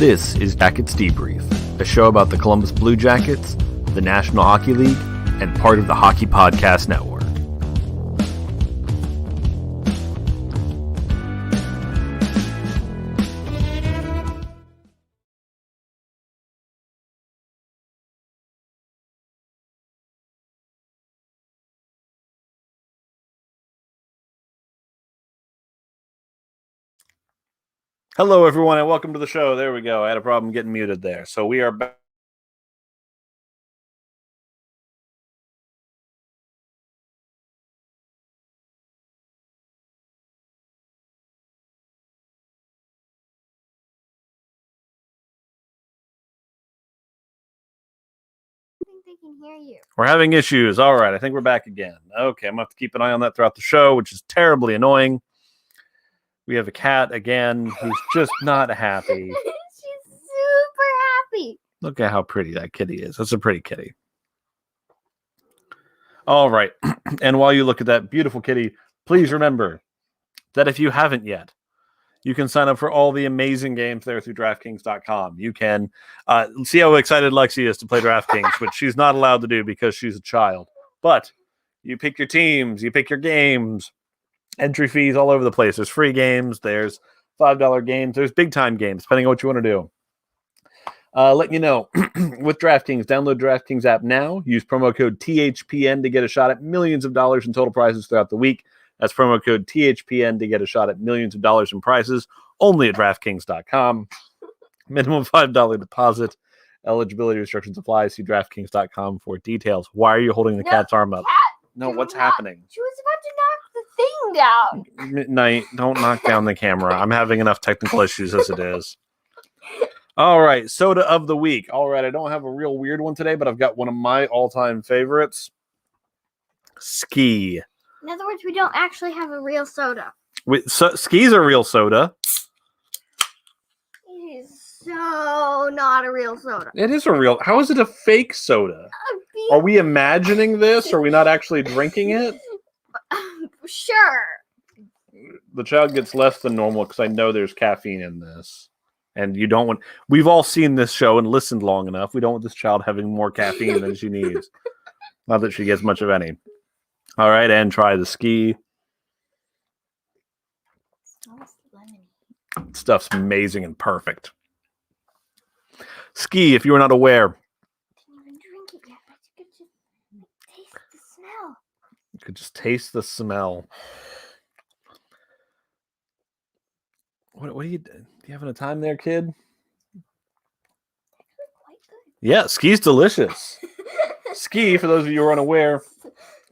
This is Jackets Debrief, a show about the Columbus Blue Jackets, the National Hockey League, and part of the Hockey Podcast Network. Hello, everyone, and welcome to the show. There we go. I had a problem getting muted there. So we are back. They can hear you. We're having issues. All right, I think we're back again. Okay, I'm going to have to keep an eye on that throughout the show, which is terribly annoying. We have a cat again who's just not happy. She's super happy. Look at how pretty that kitty is. That's a pretty kitty. All right. And while you look at that beautiful kitty, please remember that if you haven't yet, you can sign up for all the amazing games there through DraftKings.com. You can see how excited Lexi is to play DraftKings, which she's not allowed to do because she's a child. But you pick your teams, you pick your games, entry fees all over the place. There's free games, there's $5 games, there's big-time games, depending on what you want to do. Let you know, with DraftKings, download DraftKings app now. Use promo code THPN to get a shot at millions of dollars in total prizes throughout the week. That's promo code THPN to get a shot at millions of dollars in prizes only at DraftKings.com. Minimum $5 deposit. Eligibility restrictions apply. See DraftKings.com for details. Why are you holding the cat's arm up? No, what's happening? She was about to knock the thing down. Midnight, don't knock down the camera. I'm having enough technical issues as it is. All right, soda of the week. All right, I don't have a real weird one today, but I've got one of my all-time favorites. Ski. In other words, we don't actually have a real soda. Ski's a real soda. It is so not a real soda. It is a real. How is it a fake soda? Are we imagining this? Are we not actually drinking it? Sure. The child gets less than normal because I know there's caffeine in this. And you don't want. We've all seen this show and listened long enough. We don't want this child having more caffeine than she needs. Not that she gets much of any. All right, and try the Ski. Stuff's amazing and perfect. Ski, if you were not aware. I didn't even drink it yet, but you could just taste the smell. You could just taste the smell. What are you? Do you having a time there, kid? Quite good. Yeah, Ski's delicious. Ski, for those of you who are unaware,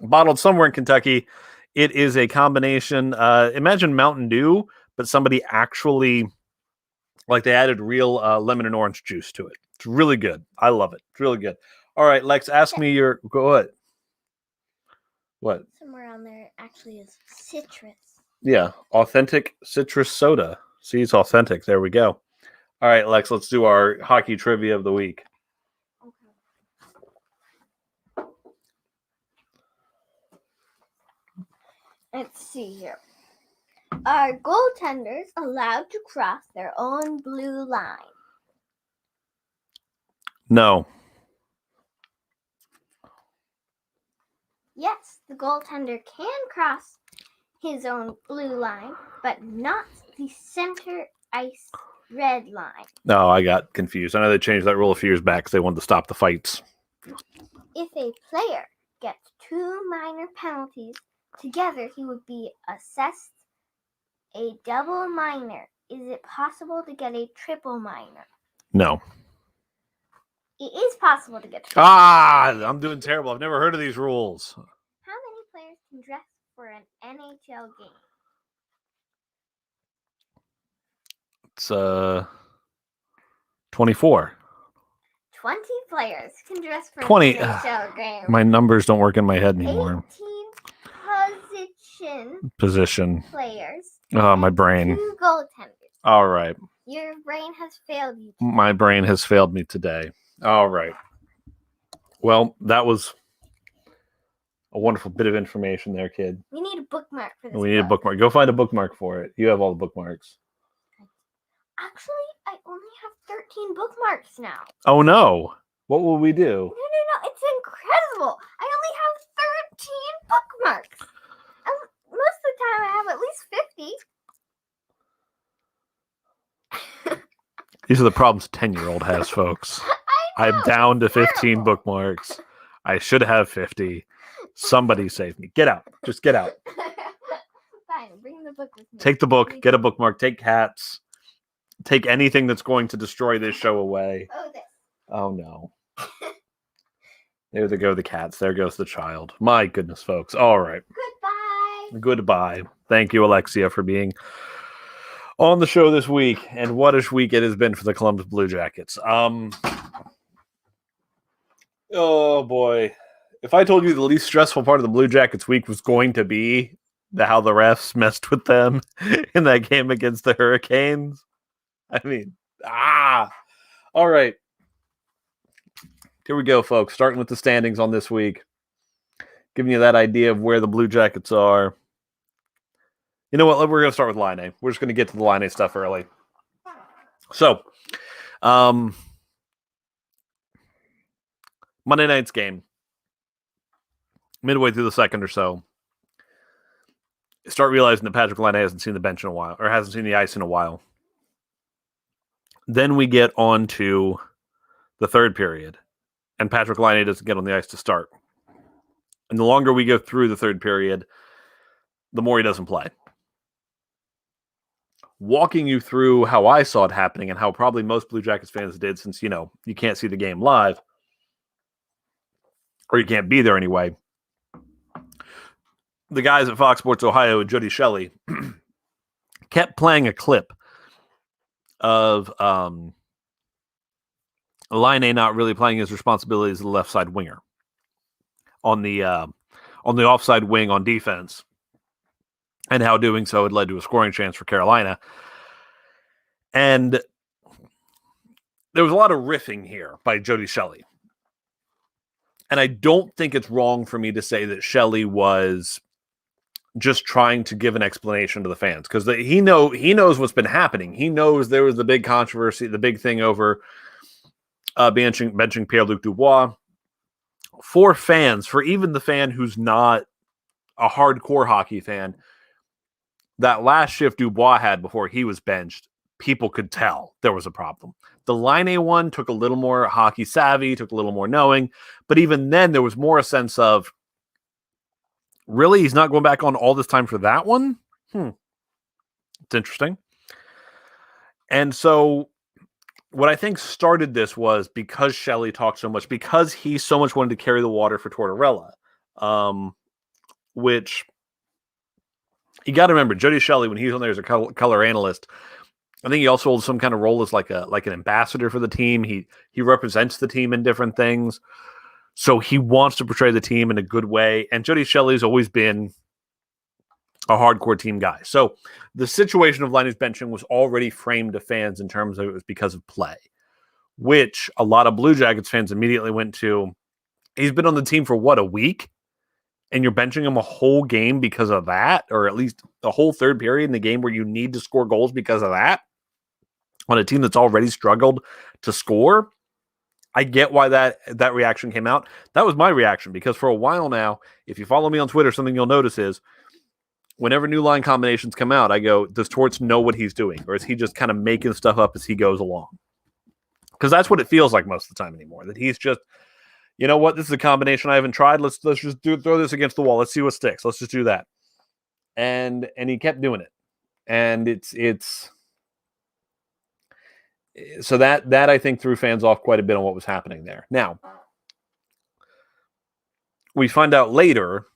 bottled somewhere in Kentucky. It is a combination. Imagine Mountain Dew, but somebody actually, like they added real lemon and orange juice to it. It's really good. I love it. It's really good. All right, Lex, ask me your. Go ahead. What? Somewhere on there actually is citrus. Yeah, authentic citrus soda. See, it's authentic. There we go. All right, Lex, let's do our hockey trivia of the week. Okay. Let's see here. Are goaltenders allowed to cross their own blue line? No. Yes, the goaltender can cross his own blue line, but not the center ice red line. No, I got confused. I know they changed that rule a few years back because they wanted to stop the fights. If a player gets 2 minor penalties, together he would be assessed a double minor. Is it possible to get a triple minor? No. It is possible to get I'm doing terrible. I've never heard of these rules. How many players can dress for an NHL game? It's 24. 20 players can dress for 20. an NHL game. My numbers don't work in my head anymore. 18 Position. players. Oh, my brain. 2 goaltenders. All right. Your brain has failed you. My brain has failed me today. All right. Well, that was a wonderful bit of information there, kid. We need a bookmark for this. We need a bookmark. Go find a bookmark for it. You have all the bookmarks. Actually, I only have 13 bookmarks now. Oh no. What will we do? No. It's incredible. I only have 13 bookmarks. Most of the time I have at least 50. These are the problems a 10-year-old has, folks. I'm down to 15 bookmarks. I should have 50. Somebody save me. Get out. Just get out. Fine, bring the book with me. Take the book. Get a bookmark. Take cats. Take anything that's going to destroy this show away. Oh, this. Oh, no. There they go, the cats. There goes the child. My goodness, folks. All right. Goodbye. Thank you, Alexia, for being on the show this week. And what a week it has been for the Columbus Blue Jackets. Oh, boy. If I told you the least stressful part of the Blue Jackets week was going to be how the refs messed with them in that game against the Hurricanes, I mean, all right. Here we go, folks. Starting with the standings on this week. Giving you that idea of where the Blue Jackets are. You know what? We're going to start with Line A. We're just going to get to the Line A stuff early. So, Monday night's game. Midway through the second or so. Start realizing that Patrick Laine hasn't seen the bench in a while, or hasn't seen the ice in a while. Then we get on to the third period. And Patrick Laine doesn't get on the ice to start. And the longer we go through the third period, the more he doesn't play. Walking you through how I saw it happening and how probably most Blue Jackets fans did, since, you can't see the game live, or you can't be there anyway. The guys at Fox Sports Ohio and Jody Shelley kept playing a clip of Laine not really playing his responsibilities as a left side winger on the offside wing on defense, and how doing so had led to a scoring chance for Carolina. And there was a lot of riffing here by Jody Shelley. And I don't think it's wrong for me to say that Shelley was just trying to give an explanation to the fans, because he knows what's been happening. He knows there was the big controversy, the big thing over benching Pierre-Luc Dubois. For fans, for even the fan who's not a hardcore hockey fan, that last shift Dubois had before he was benched, people could tell there was a problem. The Laine one took a little more hockey savvy, took a little more knowing, but even then there was more a sense of, really, he's not going back on all this time for that one? It's interesting. And so what I think started this was because Shelley talked so much, because he so much wanted to carry the water for Tortorella, which you got to remember, Jody Shelley, when he was on there as a color analyst, I think he also holds some kind of role as like an ambassador for the team. He represents the team in different things. So he wants to portray the team in a good way. And Jody Shelley's always been a hardcore team guy. So the situation of Laine's benching was already framed to fans in terms of it was because of play, which a lot of Blue Jackets fans immediately went to. He's been on the team for a week? And you're benching him a whole game because of that, or at least the whole third period in the game where you need to score goals because of that, on a team that's already struggled to score. I get why that reaction came out. That was my reaction, because for a while now, if you follow me on Twitter, something you'll notice is whenever new line combinations come out, I go, does Torts know what he's doing? Or is he just kind of making stuff up as he goes along? Because that's what it feels like most of the time anymore, that he's just, you know what, this is a combination I haven't tried. Let's just throw this against the wall. Let's see what sticks. Let's just do that. And he kept doing it. And it's so that I think threw fans off quite a bit on what was happening there. Now, we find out later,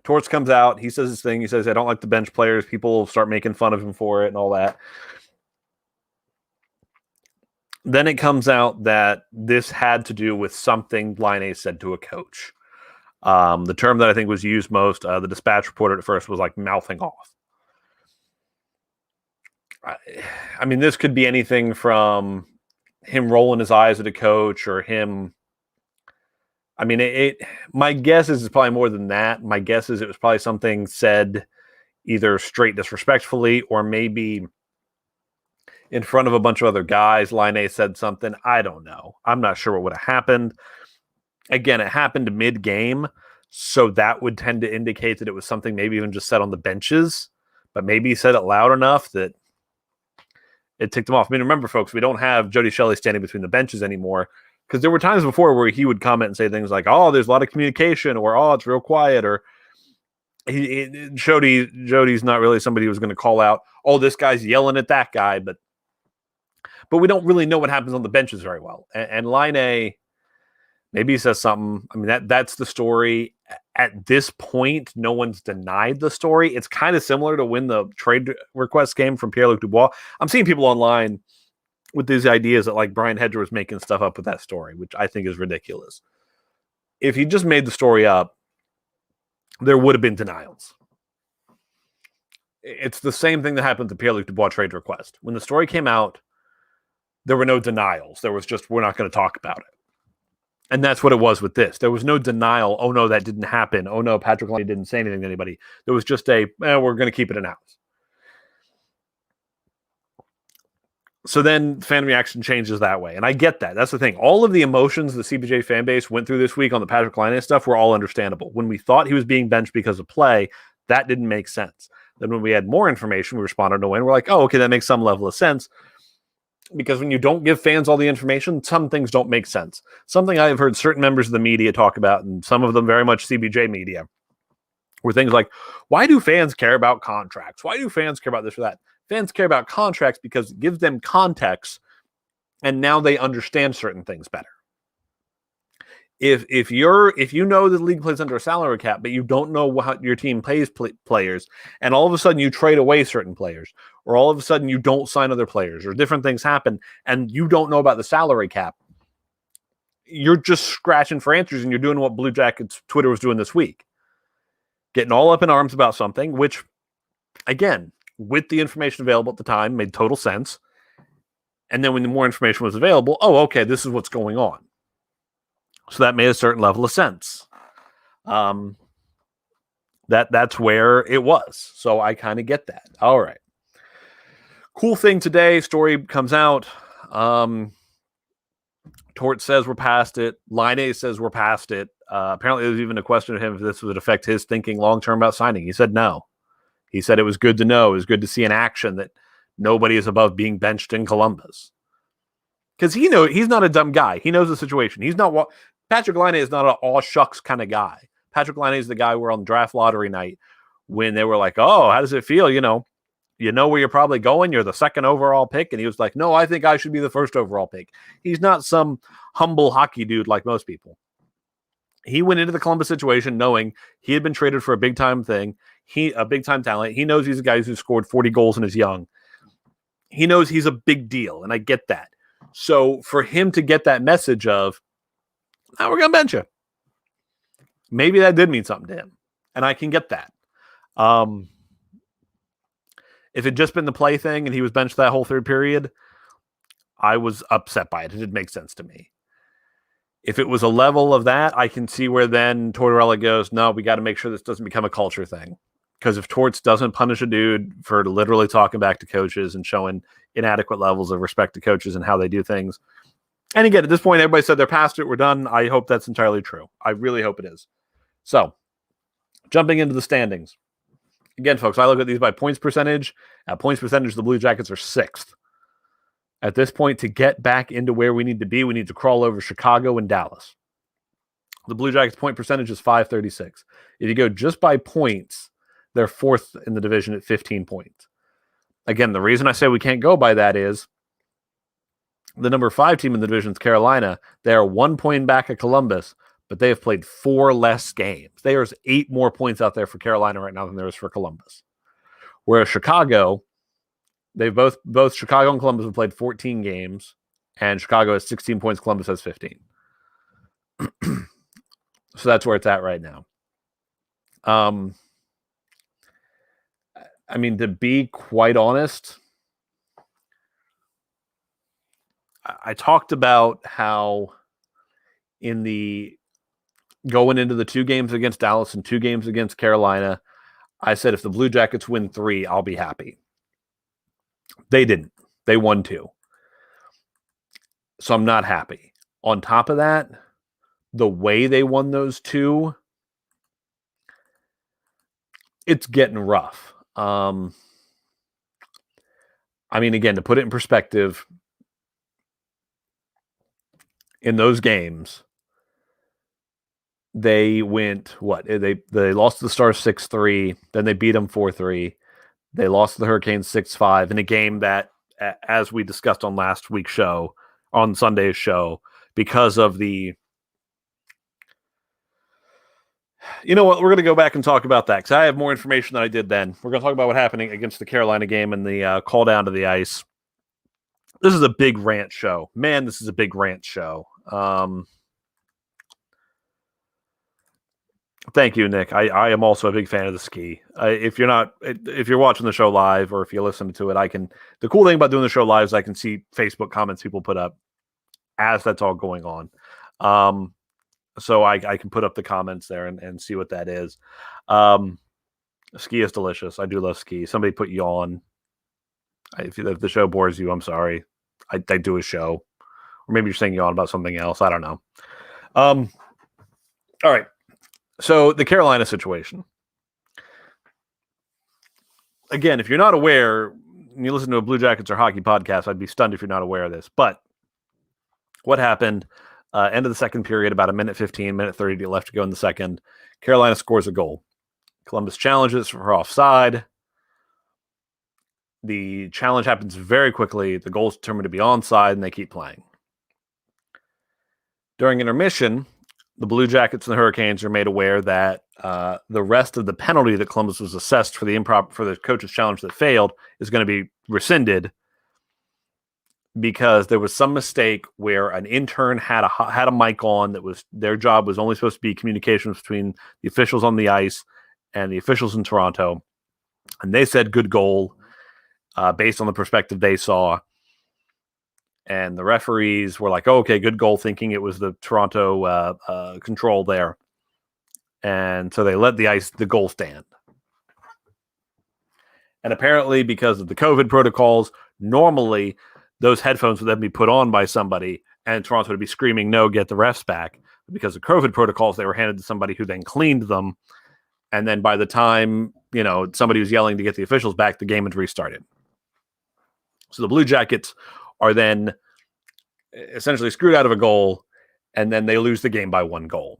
Torts comes out, he says his thing, he says, I don't like the bench players, people start making fun of him for it and all that. Then it comes out that this had to do with something Laine said to a coach. The term that I think was used most, the Dispatch reported at first, was like mouthing off. I mean, this could be anything from him rolling his eyes at a coach, or him. I mean, my guess is it's probably more than that. My guess is it was probably something said either straight disrespectfully, or maybe in front of a bunch of other guys. Laine said something. I don't know. I'm not sure what would have happened. Again, it happened mid-game, so that would tend to indicate that it was something maybe even just said on the benches, but maybe he said it loud enough that it ticked him off. I mean, remember, folks, we don't have Jody Shelley standing between the benches anymore, because there were times before where he would comment and say things like, oh, there's a lot of communication, or oh, it's real quiet, or Jody's not really somebody who's going to call out, oh, this guy's yelling at that guy, but we don't really know what happens on the benches very well. And Laine, maybe he says something. I mean, that's the story. At this point, no one's denied the story. It's kind of similar to when the trade request came from Pierre-Luc Dubois. I'm seeing people online with these ideas that like Brian Hedger was making stuff up with that story, which I think is ridiculous. If he just made the story up, there would have been denials. It's the same thing that happened to the Pierre-Luc Dubois trade request. When the story came out, there were no denials. There was just, we're not going to talk about it. And that's what it was with this. There was no denial. Oh, no, that didn't happen. Oh, no, Patrick Laine didn't say anything to anybody. There was just we're going to keep it in-house. So then fan reaction changes that way. And I get that. That's the thing. All of the emotions the CBJ fan base went through this week on the Patrick Laine stuff were all understandable. When we thought he was being benched because of play, that didn't make sense. Then when we had more information, we responded to win. We're like, oh, okay, that makes some level of sense. Because when you don't give fans all the information, some things don't make sense. Something I have heard certain members of the media talk about, and some of them very much CBJ media, were things like, why do fans care about contracts? Why do fans care about this or that? Fans care about contracts because it gives them context, and now they understand certain things better. If you know the league plays under a salary cap, but you don't know how your team pays players, and all of a sudden you trade away certain players, or all of a sudden you don't sign other players, or different things happen, and you don't know about the salary cap, you're just scratching for answers, and you're doing what Blue Jackets Twitter was doing this week. Getting all up in arms about something, which, again, with the information available at the time, made total sense. And then when the more information was available, oh, okay, this is what's going on. So that made a certain level of sense. That's where it was. So I kind of get that. All right. Cool thing today. Story comes out. Tort says we're past it. Laine says we're past it. Apparently, there was even a question of him if this would affect his thinking long-term about signing. He said no. He said it was good to know. It was good to see in action that nobody is above being benched in Columbus. Because he's not a dumb guy. He knows the situation. Patrick Laine is not an all shucks kind of guy. Patrick Laine is the guy where on draft lottery night when they were like, oh, how does it feel? You know where you're probably going. You're the second overall pick. And he was like, no, I think I should be the first overall pick. He's not some humble hockey dude like most people. He went into the Columbus situation knowing he had been traded for a big-time thing. A big-time talent. He knows he's a guy who scored 40 goals and is young. He knows he's a big deal, and I get that. So for him to get that message of, now we're going to bench you, maybe that did mean something to him, and I can get that. If it had just been the play thing and he was benched that whole third period, I was upset by it. It didn't make sense to me. If it was a level of that, I can see where then Tortorella goes, no, we got to make sure this doesn't become a culture thing. Because if Torts doesn't punish a dude for literally talking back to coaches and showing inadequate levels of respect to coaches and how they do things. And again, at this point, everybody said they're past it. We're done. I hope that's entirely true. I really hope it is. So, jumping into the standings. Again, folks, I look at these by points percentage. At points percentage, the Blue Jackets are sixth. At this point, to get back into where we need to be, we need to crawl over Chicago and Dallas. The Blue Jackets' point percentage is .536. If you go just by points, they're fourth in the division at 15 points. Again, the reason I say we can't go by that is the number 5 team in the division is Carolina. They are 1 point back at Columbus, but they have played 4 less games. There's 8 more points out there for Carolina right now than there is for Columbus. Whereas Chicago, they've both Chicago and Columbus have played 14 games, and Chicago has 16 points, Columbus has 15. So that's where it's at right now. I mean, to be quite honest, I talked about how going into the 2 games against Dallas and 2 games against Carolina, I said if the Blue Jackets win 3, I'll be happy. They didn't. They won 2. So I'm not happy. On top of that, the way they won those 2, it's getting rough. I mean, again, to put it in perspective, in those games, they went they lost to the Stars 6-3, then they beat them 4-3. They lost to the Hurricanes 6-5 in a game that, as we discussed on last week's show, on Sunday's show, because of the... You know what? We're going to go back and talk about that because I have more information than I did then. We're going to talk about what happened against the Carolina game and the call down to the ice. This is a big rant show. Man, this is a big rant show. Thank you, Nick. I am also a big fan of the ski. If you're watching the show live or if you listen to it, the cool thing about doing the show live is I can see Facebook comments people put up as that's all going on. So I can put up the comments there and see what that is. Ski is delicious. I do love ski. Somebody put yawn. If the show bores you, I'm sorry. I do a show. Or maybe you're saying yawn about something else. I don't know. All right. So the Carolina situation. Again, if you're not aware, and you listen to a Blue Jackets or hockey podcast, I'd be stunned if you're not aware of this. But what happened? End of the second period, about 1:15, 1:30 left to go in the second. Carolina scores a goal. Columbus challenges for offside. The challenge happens very quickly. The goal is determined to be onside, and they keep playing. During intermission, the Blue Jackets and the Hurricanes are made aware that the rest of the penalty that Columbus was assessed for the coach's challenge that failed is going to be rescinded because there was some mistake where an intern had a mic on that was their job was only supposed to be communications between the officials on the ice and the officials in Toronto, and they said good goal based on the perspective they saw. And the referees were like, oh, okay, good goal, thinking it was the Toronto control there. And so they let the goal stand. And apparently, because of the COVID protocols, normally those headphones would then be put on by somebody, and Toronto would be screaming, no, get the refs back. But because of COVID protocols, they were handed to somebody who then cleaned them. And then by the time, somebody was yelling to get the officials back, the game had restarted. So the Blue Jackets are then essentially screwed out of a goal, and then they lose the game by 1 goal.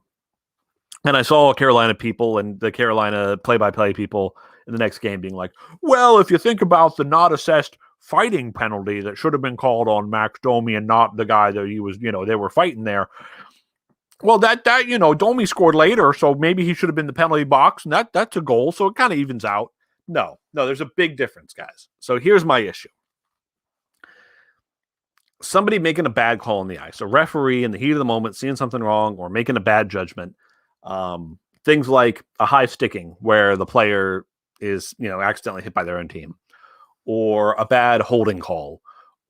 And I saw Carolina people and the Carolina play-by-play people in the next game being like, well, if you think about the not assessed fighting penalty that should have been called on Max Domi and not the guy that he was, they were fighting there. Well, that Domi scored later, so maybe he should have been the penalty box, and that's a goal, so it kind of evens out. No, there's a big difference, guys. So here's my issue. Somebody making a bad call on the ice, a referee in the heat of the moment, seeing something wrong or making a bad judgment. Things like a high sticking where the player is, accidentally hit by their own team, or a bad holding call,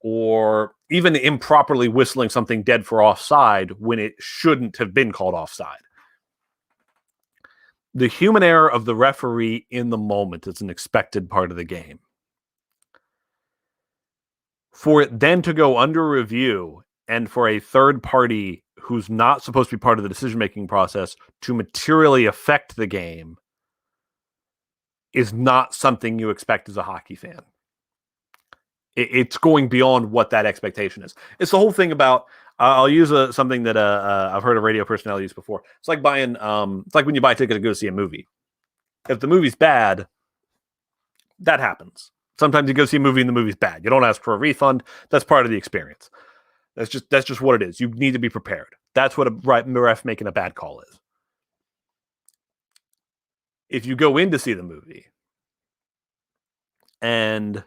or even improperly whistling something dead for offside when it shouldn't have been called offside. The human error of the referee in the moment is an expected part of the game. For it then to go under review and for a third party who's not supposed to be part of the decision-making process to materially affect the game is not something you expect as a hockey fan. It's going beyond what that expectation is. It's the whole thing about, I'll use something that I've heard a radio personnel use before. It's like buying, it's like when you buy a ticket to go see a movie. If the movie's bad, that happens. Sometimes you go see a movie and the movie's bad. You don't ask for a refund. That's part of the experience. That's just what it is. You need to be prepared. That's what a ref making a bad call is. If you go in to see the movie and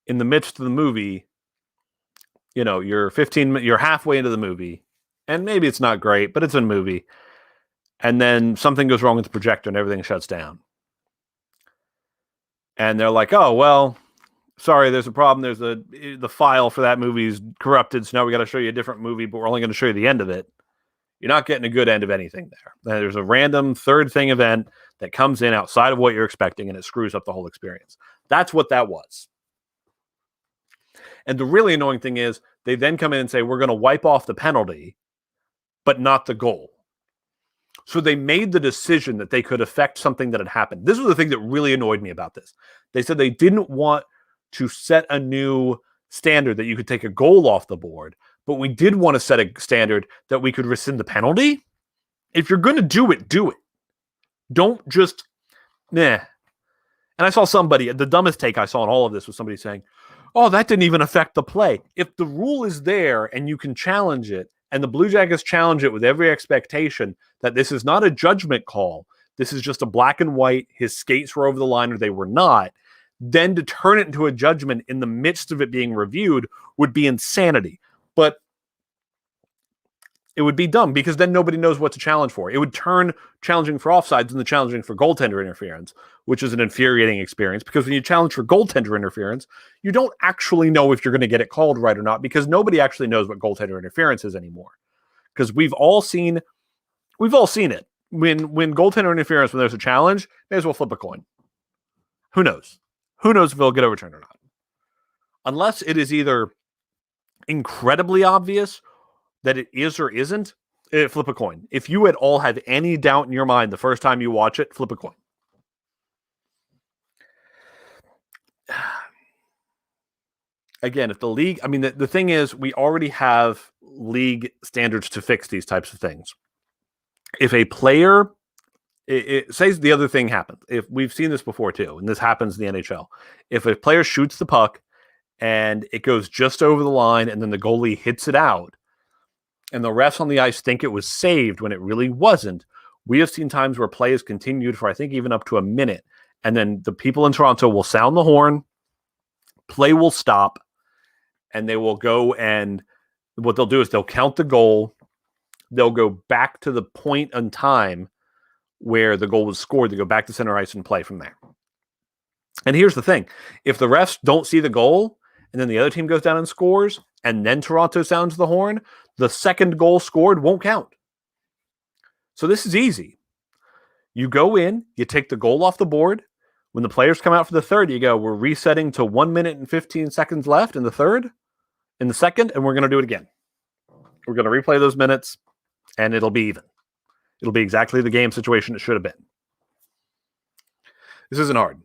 in the midst of the movie, you're halfway into the movie and maybe it's not great, but it's a movie. And then something goes wrong with the projector and everything shuts down. And they're like, oh, well, sorry, there's a problem. The file for that movie is corrupted. So now we got to show you a different movie, but we're only going to show you the end of it. You're not getting a good end of anything there. There's a random third thing event that comes in outside of what you're expecting, and it screws up the whole experience. That's what that was. And the really annoying thing is they then come in and say, we're going to wipe off the penalty, but not the goal. So they made the decision that they could affect something that had happened. This was the thing that really annoyed me about this. They said they didn't want to set a new standard that you could take a goal off the board, but we did want to set a standard that we could rescind the penalty. If you're going to do it, do it. Don't just, And I saw somebody, the dumbest take I saw in all of this was somebody saying, oh, that didn't even affect the play. If the rule is there and you can challenge it, and the Blue Jackets challenge it with every expectation that this is not a judgment call, this is just a black and white, his skates were over the line or they were not, then to turn it into a judgment in the midst of it being reviewed would be insanity. But it would be dumb because then nobody knows what to challenge for. It would turn challenging for offsides into challenging for goaltender interference, which is an infuriating experience because when you challenge for goaltender interference, you don't actually know if you're going to get it called right or not because nobody actually knows what goaltender interference is anymore. Because we've all seen it. When goaltender interference, when there's a challenge, may as well flip a coin. Who knows? Who knows if it'll get overturned or not? Unless it is either incredibly obvious that it is or isn't, flip a coin. If you at all have any doubt in your mind the first time you watch it, flip a coin. Again, if the league, the thing is, we already have league standards to fix these types of things. If a player, it says the other thing happens. If we've seen this before too, and this happens in the NHL. If a player shoots the puck and it goes just over the line and then the goalie hits it out, and the refs on the ice think it was saved when it really wasn't, we have seen times where play has continued for, I think, even up to a minute. And then the people in Toronto will sound the horn, play will stop, and they will go and what they'll do is they'll count the goal. They'll go back to the point in time where the goal was scored. They go back to center ice and play from there. And here's the thing. If the refs don't see the goal and then the other team goes down and scores and then Toronto sounds the horn, the second goal scored won't count. So this is easy. You go in, you take the goal off the board. When the players come out for the third, you go, we're resetting to 1 minute and 15 seconds left in the second, and we're going to do it again. We're going to replay those minutes, and it'll be even. It'll be exactly the game situation it should have been. This isn't hard.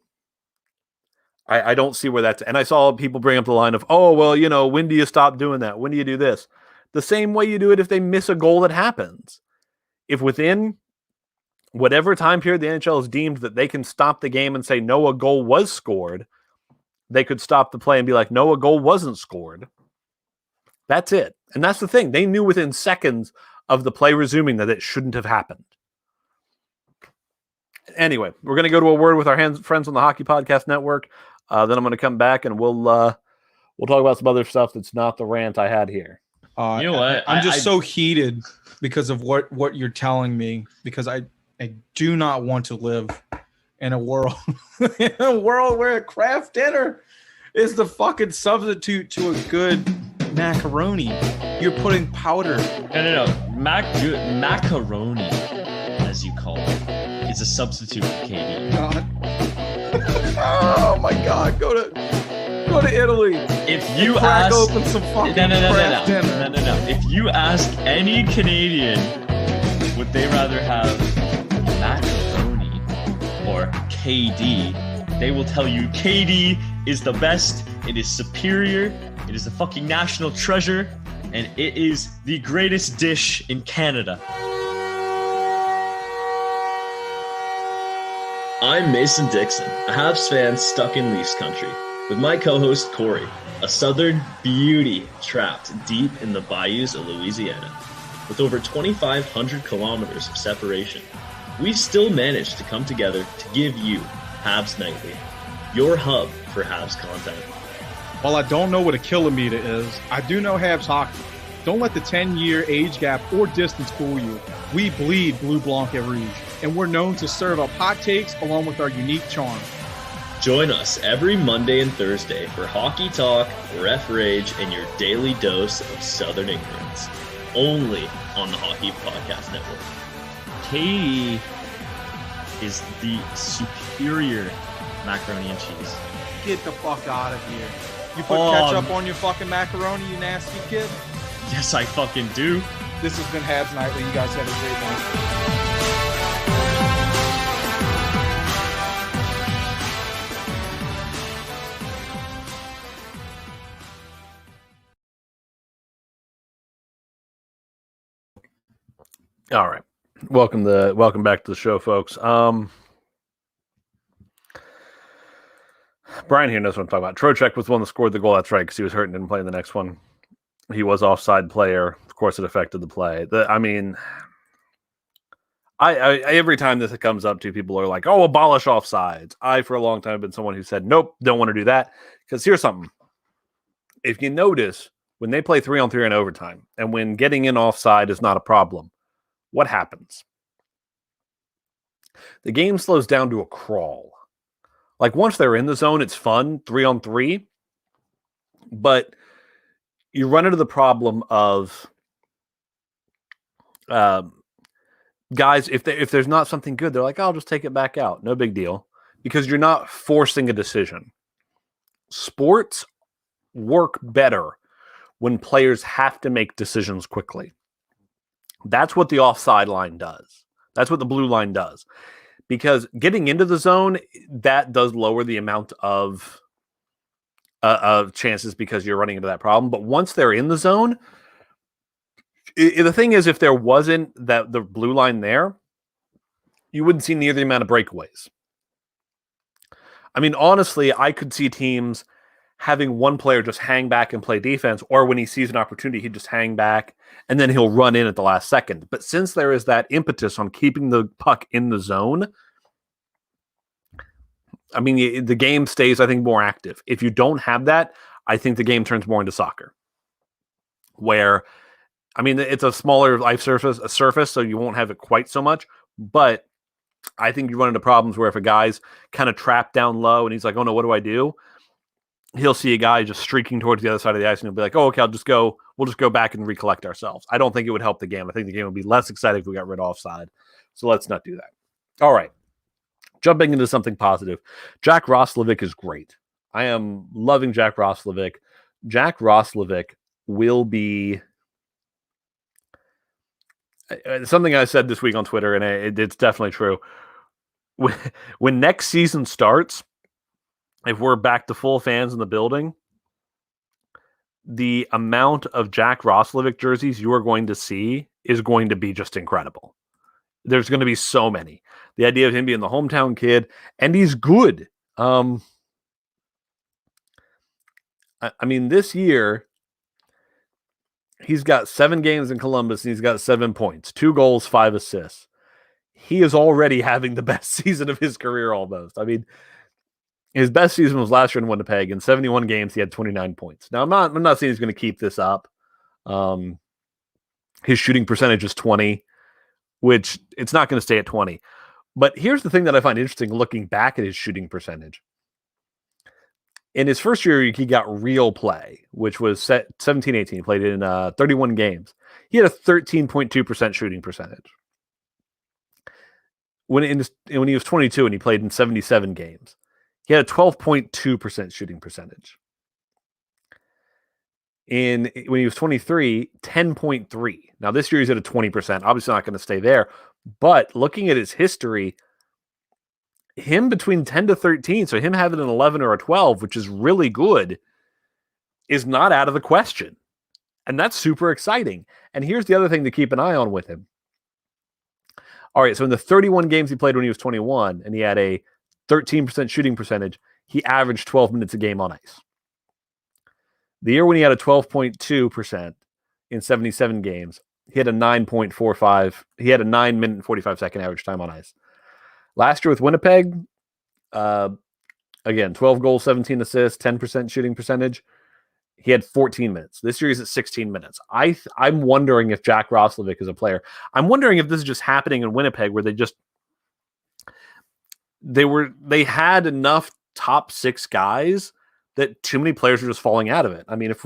I don't see where that's... And I saw people bring up the line of, oh, well, when do you stop doing that? When do you do this? The same way you do it if they miss a goal that happens. If within whatever time period the NHL has deemed that they can stop the game and say, no, a goal was scored, they could stop the play and be like, no, a goal wasn't scored. That's it. And that's the thing. They knew within seconds of the play resuming that it shouldn't have happened. Anyway, we're going to go to a word with our friends on the Hockey Podcast Network. Then I'm going to come back and we'll talk about some other stuff that's not the rant I had here. You know what? I'm just so heated because of what you're telling me, because I do not want to live in a world where a Kraft dinner is the fucking substitute to a good macaroni. You're putting powder. No. Macaroni, as you call it, is a substitute for KD. God. Oh my God! Go to Italy. If you crack ask, open some fucking Kraft dinner. No. If you ask any Canadian, would they rather have macaroni or KD? They will tell you KD is the best. It is superior. It is a fucking national treasure, and it is the greatest dish in Canada. I'm Mason Dixon, a Habs fan stuck in Leafs country, with my co-host Corey, a Southern beauty trapped deep in the bayous of Louisiana. With over 2,500 kilometers of separation, we still managed to come together to give you Habs Nightly, your hub for Habs content. While I don't know what a kilometer is, I do know Habs hockey. Don't let the 10-year age gap or distance fool you. We bleed Blue Blanc et Rouge, and we're known to serve up hot takes along with our unique charm. Join us every Monday and Thursday for hockey talk, ref rage, and your daily dose of Southern ignorance. Only on the Hockey Podcast Network. KD is the superior macaroni and cheese. Get the fuck out of here. You put ketchup on your fucking macaroni, you nasty kid? Yes, I fucking do. This has been Habs Nightly. You guys have a great night. All right. Welcome back to the show, folks. Brian here knows what I'm talking about. Trocheck was the one that scored the goal. That's right, because he was hurt and didn't play in the next one. He was offside player. Of course, it affected the play. I every time this comes up to, people are like, "Oh, abolish offsides." I, for a long time, have been someone who said, "Nope, don't want to do that." Because here's something: if you notice, when they play 3-on-3 in overtime, and when getting in offside is not a problem, what happens? The game slows down to a crawl. Like, once they're in the zone, it's fun, 3-on-3. But you run into the problem of guys, if there's not something good, they're like, I'll just take it back out. No big deal. Because you're not forcing a decision. Sports work better when players have to make decisions quickly. That's what the offside line does. That's what the blue line does. Because getting into the zone, that does lower the amount of chances because you're running into that problem. But once they're in the zone, the thing is, if there wasn't the blue line there, you wouldn't see near the amount of breakaways. I mean, honestly, I could see teams having one player just hang back and play defense, or when he sees an opportunity, he'd just hang back and then he'll run in at the last second. But since there is that impetus on keeping the puck in the zone, I mean, the game stays, I think, more active. If you don't have that, I think the game turns more into soccer, where, I mean, it's a smaller surface, so you won't have it quite so much. But I think you run into problems where if a guy's kind of trapped down low and he's like, oh no, what do I do? He'll see a guy just streaking towards the other side of the ice and he'll be like, oh, okay, we'll just go back and recollect ourselves. I don't think it would help the game. I think the game would be less exciting if we got rid of offside. So let's not do that. All right. Jumping into something positive. Jack Roslovic is great. I am loving Jack Roslovic. Jack Roslovic will be something I said this week on Twitter, and it's definitely true. When next season starts, if we're back to full fans in the building, the amount of Jack Roslovic jerseys you are going to see is going to be just incredible. There's going to be so many. The idea of him being the hometown kid, and he's good. I mean, this year, he's got 7 games in Columbus, and he's got 7 points, 2 goals, 5 assists. He is already having the best season of his career almost. I mean, his best season was last year in Winnipeg. In 71 games, he had 29 points. Now, I'm not saying he's going to keep this up. His shooting percentage is 20, which it's not going to stay at 20. But here's the thing that I find interesting looking back at his shooting percentage. In his first year, he got real play, which was 17-18. He played in 31 games. He had a 13.2% shooting percentage. When he was 22 and he played in 77 games, he had a 12.2% shooting percentage. When he was 23, 10.3. Now this year he's at a 20%. Obviously not going to stay there. But looking at his history, him between 10 to 13, so him having an 11 or a 12, which is really good, is not out of the question. And that's super exciting. And here's the other thing to keep an eye on with him. All right, so in the 31 games he played when he was 21, and he had a 13% shooting percentage, he averaged 12 minutes a game on ice. The year when he had a 12.2% in 77 games, he had a 9.45. He had a 9 minute and 45 second average time on ice. Last year with Winnipeg, again, 12 goals, 17 assists, 10% shooting percentage. He had 14 minutes. This year he's at 16 minutes. I'm wondering if Jack Roslovic is a player. I'm wondering if this is just happening in Winnipeg where they had enough top 6 guys that too many players were just falling out of it. I mean, if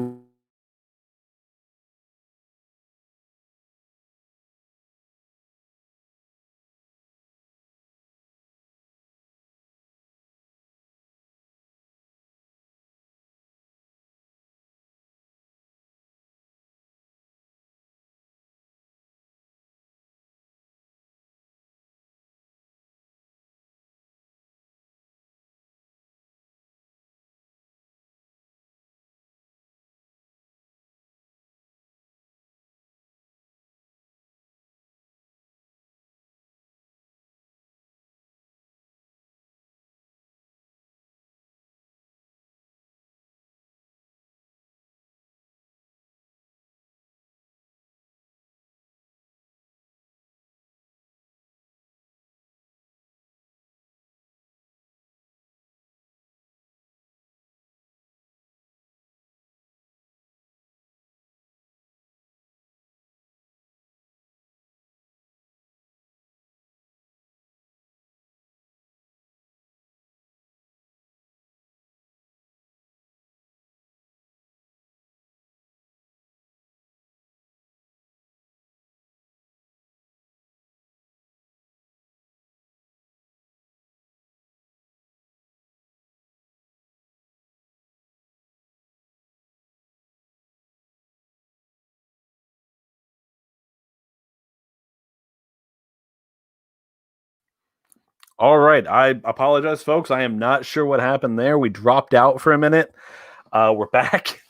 All right. I apologize, folks. I am not sure what happened there. We dropped out for a minute. We're back.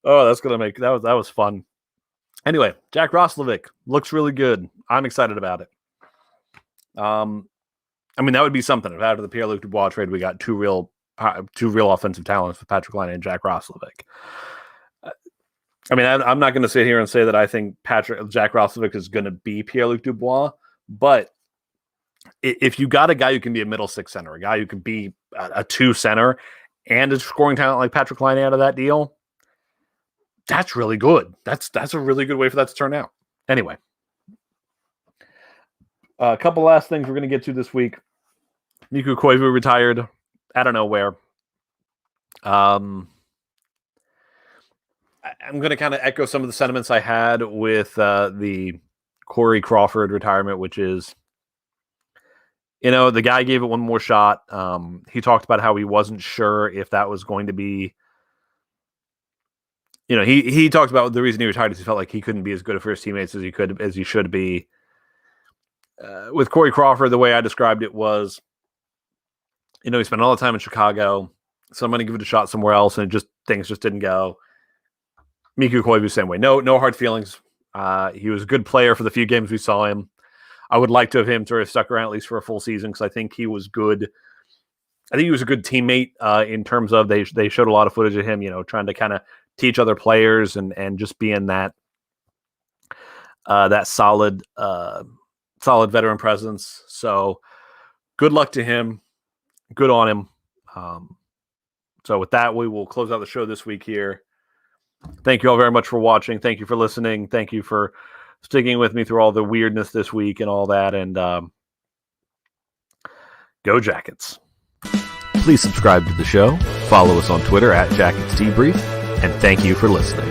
Oh, that was fun. Anyway, Jack Roslovic looks really good. I'm excited about it. I mean, that would be something. If out of the Pierre-Luc Dubois trade, we got two real offensive talents with Patrick Laine and Jack Roslovic. I mean, I'm not going to sit here and say that I think Jack Roslovic is going to be Pierre-Luc Dubois, but if you got a guy who can be a middle six center, a guy who can be a two center, and a scoring talent like Patrick Laine out of that deal, that's really good. That's a really good way for that to turn out. Anyway, a couple last things we're going to get to this week. Mikko Koivu retired. I don't know where. I'm going to kind of echo some of the sentiments I had with the Corey Crawford retirement, which is, the guy gave it one more shot. He talked about how he wasn't sure if that was going to be, he talked about the reason he retired is he felt like he couldn't be as good for his teammates as he should be. With Corey Crawford, the way I described it was, he spent all the time in Chicago. Somebody give it a shot somewhere else, and things just didn't go. Mikko Koivu, same way. No hard feelings. He was a good player for the few games we saw him. I would like to have him to have stuck around at least for a full season because I think he was good. I think he was a good teammate in terms of they showed a lot of footage of him, trying to kind of teach other players and just being that solid veteran presence. So good luck to him. Good on him. So with that, we will close out the show this week here. Thank you all very much for watching. Thank you for listening. Thank you for sticking with me through all the weirdness this week and all that. And go Jackets. Please subscribe to the show. Follow us on Twitter @JacketsDebrief. And thank you for listening.